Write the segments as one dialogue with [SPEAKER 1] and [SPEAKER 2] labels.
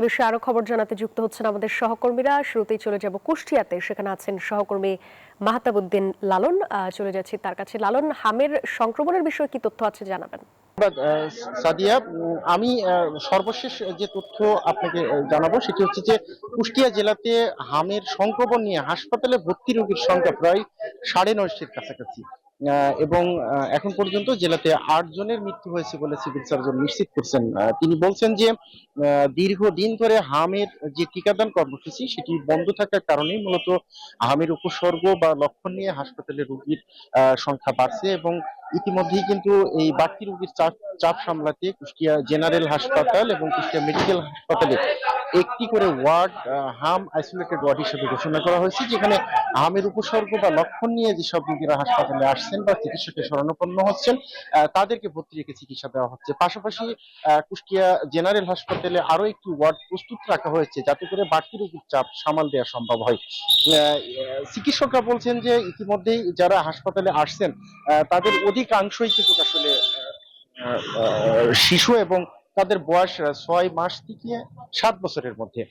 [SPEAKER 1] এ বিষয়ে আরো খবর জানাতে যুক্ত হচ্ছেন আমাদের সহকর্মীরা। শুরুতেই চলে যাব কুষ্টিয়াতে, সেখানে আছেন সহকর্মী মাহতাবউদ্দিন লালন। চলে যাচ্ছি তার কাছে। লালন, হামের সংক্রমণের বিষয়ে কি তথ্য আছে জানাবেন?
[SPEAKER 2] সাদিয়া, আমি সর্বশেষ যে তথ্য আপনাকে জানাবো সেটি হচ্ছে যে কুষ্টিয়া জেলাতে হামের সংক্রমণ নিয়ে হাসপাতালে ভর্তি রোগীর সংখ্যা প্রায় ৯৫০-র কাছাকাছি। এবং এখন পর্যন্ত জেলাতে ৮ জনের মৃত্যু হয়েছে বলে সিভিল সার্জন নিশ্চিত করছেন। তিনি বলছেন যে দীর্ঘদিন ধরে হামের যে টিকাদান কর্মসূচি সেটি বন্ধ থাকার কারণেই মূলত হামের উপসর্গ বা লক্ষণ নিয়ে হাসপাতালে রোগীর সংখ্যা বাড়ছে এবং ইতিমধ্যেই কিন্তু এই বাড়তি রোগীর চাপ সামলাতে কুষ্টিয়া জেনারেল হাসপাতাল এবং কুষ্টিয়া মেডিকেল হাসপাতালে একটি করে ওয়ার্ড হাম আইসোলেটেড ওয়ার্ড হিসেবে ঘোষণা করা হয়েছে, যেখানে হামের উপসর্গ বা লক্ষণ নিয়ে যেসব রোগীরা হাসপাতালে আসছেন বা চিকিৎসকের শরণাপন্ন হচ্ছেন তাদেরকে ভর্তি রেখে চিকিৎসা দেওয়া হচ্ছে। পাশাপাশি কুষ্টিয়া জেনারেল হাসপাতালে আরো একটি ওয়ার্ড প্রস্তুত রাখা হয়েছে যাতে করে বাড়তি রোগীর চাপ সামাল দেওয়া সম্ভব হয়। চিকিৎসকরা বলছেন যে ইতিমধ্যেই যারা হাসপাতালে আসছেন তাদের অধিকাংশই কিন্তু আসলে শিশু এবং তাদের বয়স ৬ মাস থেকে ৭ বছরের মধ্যে।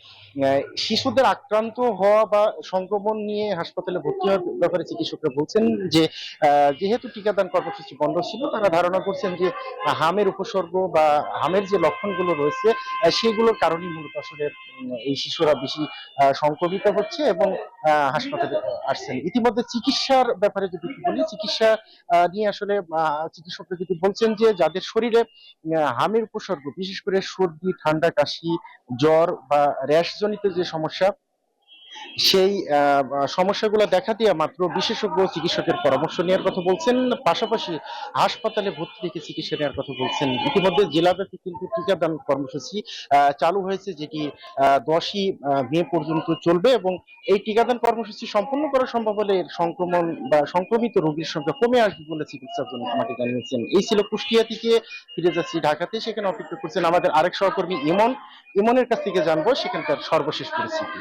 [SPEAKER 2] শিশুদের আক্রান্ত হওয়া বা সংক্রমণ নিয়ে হাসপাতালে ভর্তি হওয়ার ব্যাপারে চিকিৎসকরা বলছেন যে যেহেতু টিকাদান কর্মসূচি বন্ধ ছিল, তারা ধারণা করছেন যে হামের উপসর্গ বা হামের যে লক্ষণগুলো রয়েছে সেগুলোর কারণেই মূলত আসলে এই শিশুরা বেশি সংক্রমিত হচ্ছে এবং হাসপাতালে আসছেন। ইতিমধ্যে চিকিৎসার ব্যাপারে যদি বলি, চিকিৎসা নিয়ে আসলে চিকিৎসকরা যদি বলছেন যে যাদের শরীরে হামের উপসর্গ, বিশেষ করে সর্দি, ঠান্ডা, কাশি, জ্বর বা র্যাশ জনিত যে সমস্যা, সেই সমস্যাগুলো দেখা দিয়ে মাত্র বিশেষজ্ঞ চিকিৎসকের পরামর্শ নেওয়ার কথা বলছেন। পাশাপাশি হাসপাতালে ভর্তি রেখে চিকিৎসা নেওয়ার কথা বলছেন। ইতিমধ্যে জেলাব্যাপী কিন্তু টিকাদান কর্মসূচি চালু হয়েছে, যেটি 10ই মে পর্যন্ত চলবে এবং এই টিকাদান কর্মসূচি সম্পন্ন করা সম্ভব হলে এর সংক্রমণ বা সংক্রমিত রোগীর সংখ্যা কমে আসবে বলে চিকিৎসকজন আমাকে জানিয়েছেন। এই ছিল কুষ্টিয়া থেকে। ফিরে যাচ্ছি ঢাকাতে, সেখানে অপেক্ষা করছেন আমাদের আরেক সহকর্মী ইমন। ইমনের কাছ থেকে জানবো সেখানকার সর্বশেষ পরিস্থিতি।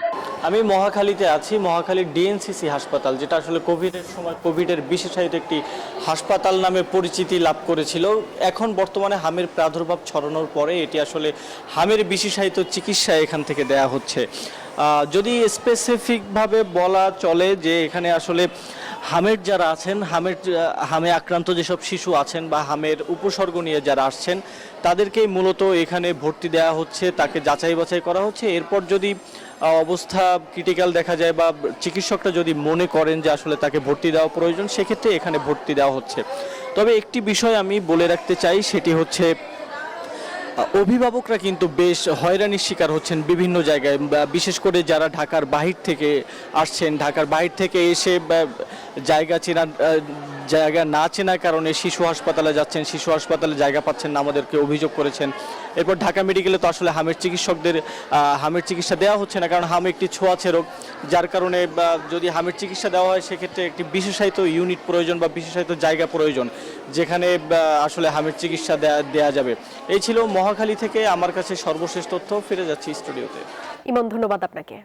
[SPEAKER 3] আমি মহাখালীতে আছি। মহাখালীর ডিএনসিসি হাসপাতাল, যেটা আসলে কোভিডের সময় কোভিডের বিশেষায়িত একটি হাসপাতাল নামে পরিচিতি লাভ করেছিল, এখন বর্তমানে হামের প্রাদুর্ভাব ছড়ানোর পরে এটি আসলে হামের বিশেষায়িত চিকিৎসা এখান থেকে দেয়া হচ্ছে। যদি স্পেসিফিকভাবে বলা চলে যে এখানে আসলে হামের যারা আছেন, হামে আক্রান্ত যেসব শিশু আছেন বা হামের উপসর্গ নিয়ে যারা আসছেন তাদেরকেই মূলত এখানে ভর্তি দেওয়া হচ্ছে, তাকে যাচাই বাছাই করা হচ্ছে। এরপর যদি অবস্থা ক্রিটিক্যাল দেখা যায় বা চিকিৎসকরা যদি মনে করেন যে আসলে তাকে ভর্তি দেওয়া প্রয়োজন, সেক্ষেত্রে এখানে ভর্তি দেওয়া হচ্ছে। তবে একটি বিষয় আমি বলে রাখতে চাই, সেটি হচ্ছে অভিভাবকরা কিন্তু বেশ হয়রানির শিকার হচ্ছেন বিভিন্ন জায়গায়, বিশেষ করে যারা ঢাকার বাহির থেকে আসছেন। ঢাকার বাহির থেকে এসে জায়গা না চেনার কারণে শিশু হাসপাতালে যাচ্ছেন, শিশু হাসপাতালে জায়গা পাচ্ছেন না, আমাদেরকে অভিযোগ করেছেন। এরপর ঢাকা মেডিকেলে তো আসলে হামের চিকিৎসকদের হামের চিকিৎসা দেওয়া হচ্ছে না, কারণ হাম একটি ছোঁয়াচে রোগ, যার কারণে যদি হামের চিকিৎসা দেওয়া হয় সেক্ষেত্রে একটি বিশেষায়িত ইউনিট প্রয়োজন বা বিশেষায়িত জায়গা প্রয়োজন, যেখানে আসলে হামের চিকিৎসা দেওয়া যাবে। এই ছিল মহাখালী থেকে আমার কাছে সর্বশেষ তথ্য। ফিরে যাচ্ছি স্টুডিওতে।
[SPEAKER 1] ইমন, ধন্যবাদ আপনাকে।